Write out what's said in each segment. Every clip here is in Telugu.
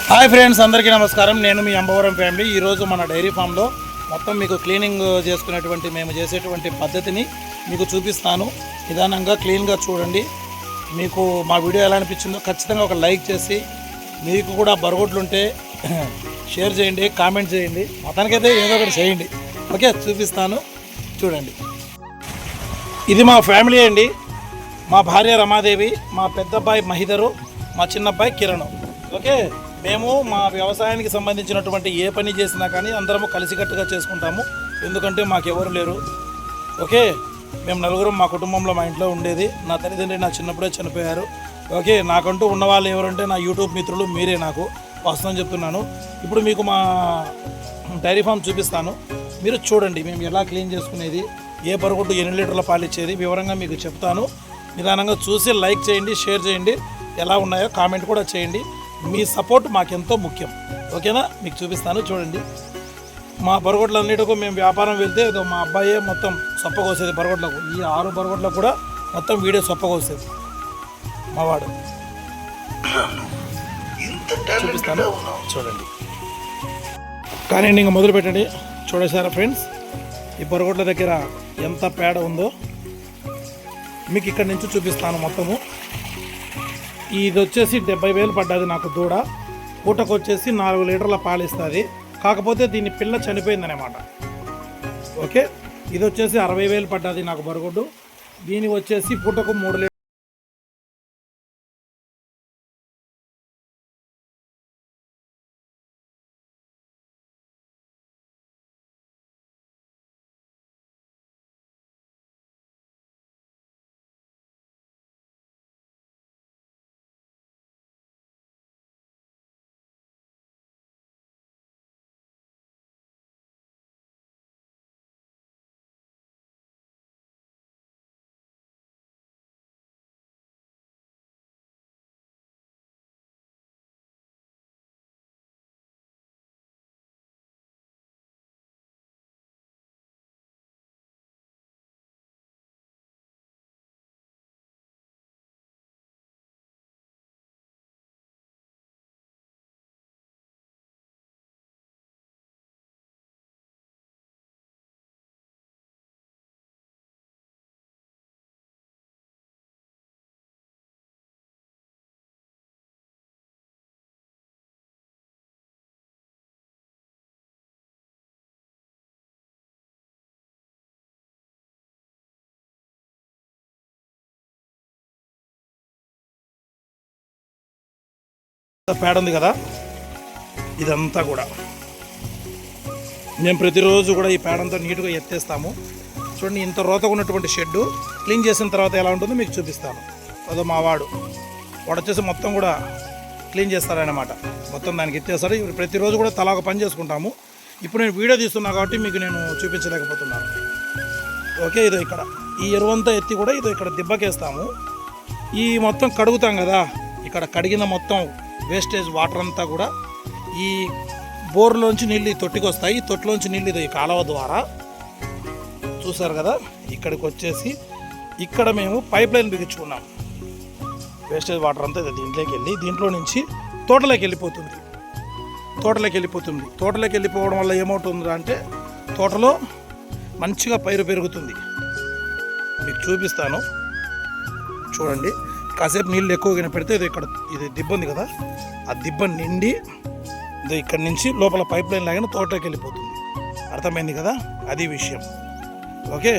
హాయ్ ఫ్రెండ్స్, అందరికీ నమస్కారం. నేను మీ అంబవరం ఫ్యామిలీ. ఈరోజు మన డైరీ ఫామ్లో మొత్తం మీకు క్లీనింగ్ చేసుకునేటువంటి మేము చేసేటువంటి పద్ధతిని మీకు చూపిస్తాను. నిదానంగా క్లీన్గా చూడండి. మీకు మా వీడియో ఎలా అనిపించిందో ఖచ్చితంగా ఒక లైక్ చేసి, మీకు కూడా బరగొడ్లు ఉంటే షేర్ చేయండి, కామెంట్ చేయండి. మొత్తానికైతే ఏదో ఒకటి చేయండి. ఓకే, చూపిస్తాను చూడండి. ఇది మా ఫ్యామిలీ అండి. మా భార్య రమాదేవి, మా పెద్ద అబ్బాయి మహిధరు, మా చిన్న అబ్బాయి కిరణ్. ఓకే, మేము మా వ్యవసాయానికి సంబంధించినటువంటి ఏ పని చేసినా కానీ అందరము కలిసికట్టుగా చేసుకుంటాము. ఎందుకంటే మాకెవరు లేరు. ఓకే, మేము నలుగురం మా కుటుంబంలో మా ఇంట్లో ఉండేది. నా తల్లిదండ్రులు నా చిన్నప్పుడే చనిపోయారు. ఓకే, నాకంటూ ఉన్నవాళ్ళు ఎవరంటే నా యూట్యూబ్ మిత్రులు మీరే. నాకు వాస్తవం చెప్తున్నాను. ఇప్పుడు మీకు మా డైరీ ఫామ్ చూపిస్తాను, మీరు చూడండి మేము ఎలా క్లీన్ చేసుకునేది, ఏ బరగొడ్డు ఎన్ని లీటర్ల పాలు ఇచ్చేది వివరంగా మీకు చెప్తాను. నిదానంగా చూసి లైక్ చేయండి, షేర్ చేయండి, ఎలా ఉన్నాయో కామెంట్ కూడా చేయండి. మీ సపోర్ట్ మాకెంతో ముఖ్యం. ఓకేనా, మీకు చూపిస్తాను చూడండి. మా బరగొడ్లన్నిటికూ మేము వ్యాపారం వెళ్తే మా అబ్బాయే మొత్తం సొప్పకోసేది బరగొడ్లకు. ఈ 6 బరగొడ్లకు కూడా మొత్తం వీడియో సొప్పకోసేది మావాడు. చూపిస్తాను చూడండి. కానీ ఇంకా మొదలు పెట్టండి. చూడేశారా ఫ్రెండ్స్, ఈ బరగొడ్ల దగ్గర ఎంత పేడ ఉందో మీకు ఇక్కడి నుంచి చూపిస్తాను మొత్తము. ఇది వచ్చేసి 70,000 పడ్డది నాకు దూడ. పూటకు వచ్చేసి 4 లీటర్ల పాలు ఇస్తుంది. కాకపోతే దీని పిల్ల చనిపోయిందనమాట. ఓకే, ఇది వచ్చేసి 60,000 పడ్డది నాకు బరగొడ్డు. దీని వచ్చేసి పూటకు 3 లీటర్ పేడ ఉంది కదా, ఇదంతా కూడా మేము ప్రతిరోజు కూడా ఈ పేడంతా నీట్గా ఎత్తేస్తాము. చూడండి, ఇంత రోతగా ఉన్నటువంటి షెడ్డు క్లీన్ చేసిన తర్వాత ఎలా ఉంటుందో మీకు చూపిస్తాను. అదో మా వాడు వచ్చేసి మొత్తం కూడా క్లీన్ చేస్తారనమాట. మొత్తం దానికి ఎత్తేస్తాడు. ప్రతిరోజు కూడా తలా ఒక పని చేసుకుంటాము. ఇప్పుడు నేను వీడియో తీస్తున్నా కాబట్టి మీకు నేను చూపించలేకపోతున్నాను. ఓకే, ఇదో ఇక్కడ ఈ ఎరువంతా ఎత్తి కూడా ఇదో ఇక్కడ దిబ్బకేస్తాము. ఈ మొత్తం కడుగుతాం కదా, ఇక్కడ కడిగిన మొత్తం వేస్టేజ్ వాటర్ అంతా కూడా ఈ బోర్లోంచి నీళ్ళు ఈ తొట్టికి వస్తాయి. ఈ తొట్టిలోంచి నీళ్ళు ఇది ఈ కాలువ ద్వారా చూసారు కదా, ఇక్కడికి వచ్చేసి ఇక్కడ మేము పైప్ లైన్ బిగించుకున్నాం. వేస్టేజ్ వాటర్ అంతా దీంట్లోకి వెళ్ళి దీంట్లో నుంచి తోటలోకి వెళ్ళిపోతుంది. తోటలోకి వెళ్ళిపోవడం వల్ల ఏమవుతుంది అంటే తోటలో మంచిగా పైరు పెరుగుతుంది. మీకు చూపిస్తాను చూడండి. కాసేపు నీళ్ళు ఎక్కువగా పెడితే ఇది దిబ్బ ఉంది కదా, ఆ దిబ్బ నిండి ఇక్కడి నుంచి లోపల పైప్ లైన్ లాగానే తోటలోకి వెళ్ళిపోతుంది. అర్థమైంది కదా, అది విషయం. ఓకే,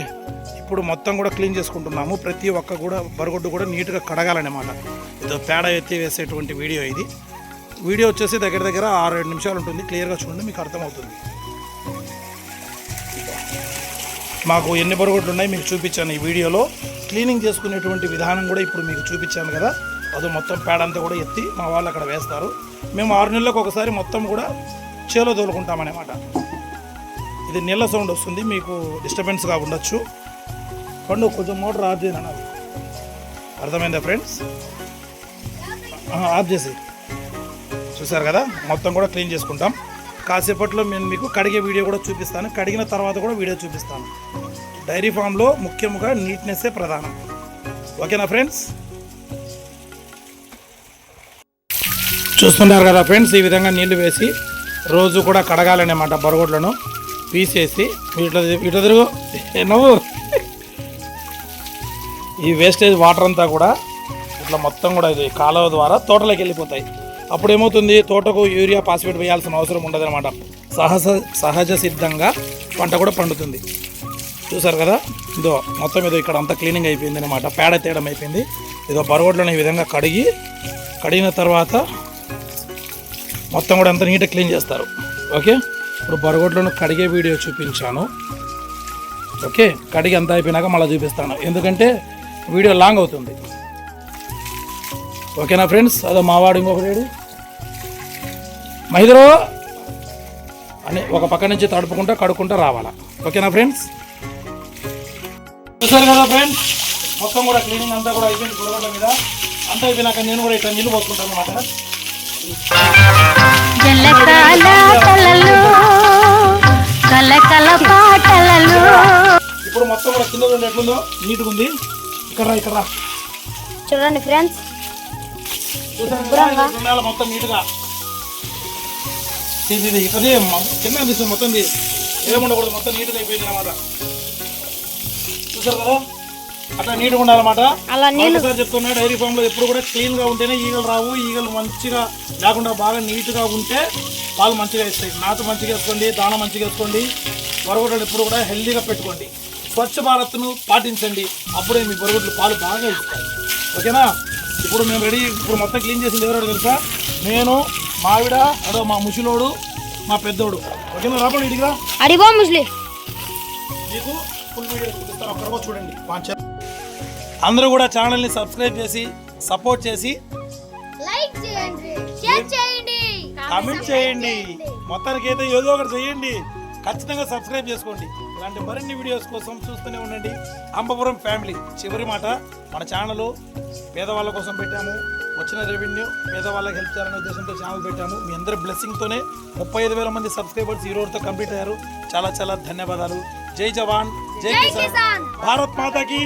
ఇప్పుడు మొత్తం కూడా క్లీన్ చేసుకుంటున్నాము. ప్రతి ఒక్క కూడా బరగొడ్డు కూడా నీట్గా కడగాలన్నమాట. ఇదో పేడ ఎత్తి వేసేటువంటి వీడియో ఇది. వీడియో వచ్చేసి దగ్గర 6-7 నిమిషాలు ఉంటుంది. క్లియర్గా చూడండి, మీకు అర్థమవుతుంది. మాకు ఎన్ని బరగొడ్లు ఉన్నాయి మీకు చూపించాను ఈ వీడియోలో. క్లీనింగ్ చేసుకునేటువంటి విధానం కూడా ఇప్పుడు మీకు చూపించాను కదా. అదో మొత్తం పేడ అంతా కూడా ఎత్తి మా వాళ్ళు అక్కడ వేస్తారు. మేము 6 నెలలకు ఒకసారి మొత్తం కూడా చేలో తోలుకుంటామన్నమాట. ఇది నీళ్ళ సౌండ్ వస్తుంది, మీకు డిస్టర్బెన్స్గా ఉండొచ్చు. పండు కొంచెం మోటార్ ఆఫ్ చేయను అన్నది. అర్థమైందా ఫ్రెండ్స్? ఆఫ్ చేసి చూసారు కదా, మొత్తం కూడా క్లీన్ చేసుకుంటాం. కాసేపట్లో నేను మీకు కడిగే వీడియో కూడా చూపిస్తాను. కడిగిన తర్వాత కూడా వీడియో చూపిస్తాను. డైరీ ఫామ్లో ముఖ్యంగా నీట్నెస్సే ప్రధానం. ఓకేనా ఫ్రెండ్స్? చూస్తున్నారు కదా ఫ్రెండ్స్, ఈ విధంగా నీళ్లు వేసి రోజు కూడా కడగాలన్నమాట. బరగొడ్లను పీసేసి ఇట్లా తిరుగు నువ్వు ఈ వేస్టేజ్ వాటర్ అంతా కూడా ఇట్లా మొత్తం కూడా ఇది కాలువ ద్వారా తోటలోకి వెళ్ళిపోతాయి. అప్పుడు ఏమవుతుంది, తోటకు యూరియా ఫాస్ఫేట్ వేయాల్సిన అవసరం ఉండదన్నమాట. సహజ సిద్ధంగా పంట కూడా పండుతుంది. చూసారు కదా, ఇదో మొత్తం ఇదో ఇక్కడ అంతా క్లీనింగ్ అయిపోయింది అనమాట. పేడ తేయడం అయిపోయింది. ఇదో బరగొడ్లను ఈ విధంగా కడిగిన తర్వాత మొత్తం కూడా అంతా నీట్గా క్లీన్ చేస్తారు. ఓకే, ఇప్పుడు బరగొడ్లను కడిగే వీడియో చూపించాను. ఓకే, కడిగి అంతా అయిపోయినాక మళ్ళీ చూపిస్తాను, ఎందుకంటే వీడియో లాంగ్ అవుతుంది. ఓకేనా ఫ్రెండ్స్. అదో మావాడు ఇంకొకటి మహిదరో అని ఒక పక్క నుంచి తడుపుకుంటా కడుక్కుంటా రావాలా. ఓకేనా ఫ్రెండ్స్. చూసారు కదా ఫ్రెండ్స్, మొత్తం కూడా క్లీనింగ్ అంతా కూడా అయిపోయింది. బుడగొడ్ల మీద అంతా అయిపోయినాక నేను కూడా ఇట్లా నీళ్ళు పోసుకుంటాను అనమాట. ఇప్పుడు మొత్తం కూడా కింద చూడండి ఎట్లుందో, నీట్గా ఉంది. ఇక్కడ చూడండి ఫ్రెండ్స్, చూసారు మొత్తం నీట్గా ఇది అదే కింద అనిపిస్తుంది. మొత్తం ఏముండకూడదు, మొత్తం నీట్గా అయిపోయింది అనమాట. చూసారు కదా, అట్లా నీట్గా ఉండాలన్నమాట. ఒకసారి చెప్తున్నా, డైరీ ఫామ్లో ఎప్పుడు కూడా క్లీన్గా ఉంటేనే ఈగలు రావు. ఈగలు మంచిగా లేకుండా బాగా నీట్గా ఉంటే పాలు మంచిగా ఇస్తాయి. నాటు మంచిగా వేసుకోండి, దాన మంచిగా వేసుకోండి. బరగొడ్లు ఎప్పుడు కూడా హెల్దీగా పెట్టుకోండి. స్వచ్ఛ భారత్ను పాటించండి, అప్పుడే మీ బరగొడ్లు పాలు బాగా ఇస్తాయి. ఓకేనా. ఇప్పుడు మేము రెడీ. ఇప్పుడు మొత్తం క్లీన్ చేసింది ఎవరో తెలుసా, నేను, మావిడ, అదో మా ముసిలోడు, మా పెద్దోడు. ఓకేనా. రాకుండా ఇదిగా అడిగో ముస్లి మీకు ఫుల్ వీడియో చూపిస్తాను, ఒక్కరికో చూడండి. అందరూ కూడా ఛానల్ని సబ్స్క్రైబ్ చేసి సపోర్ట్ చేసి లైక్ చేయండి, షేర్ చేయండి, కామెంట్ చేయండి. మొత్తానికి అయితే ఏదో ఒకటి చేయండి. ఖచ్చితంగా సబ్స్క్రైబ్ చేసుకోండి. ఇలాంటి మరిన్ని వీడియోస్ కోసం చూస్తూనే ఉండండి అంబపురం ఫ్యామిలీ. చివరి మాట, మన ఛానల్ పేదవాళ్ళ కోసం పెట్టాము. వచ్చిన రెవెన్యూ పేదవాళ్ళకి హెల్ప్ చేయాలనే ఉద్దేశంతో ఛానల్ పెట్టాము. మీ అందరి బ్లెస్సింగ్తోనే 35,000 మంది సబ్స్క్రైబర్స్ ఈ రోజుతో కంప్లీట్ అయ్యారు. చాలా చాలా ధన్యవాదాలు. జై జవాన్, జై కిసాన్, భారత్ మాతాకి.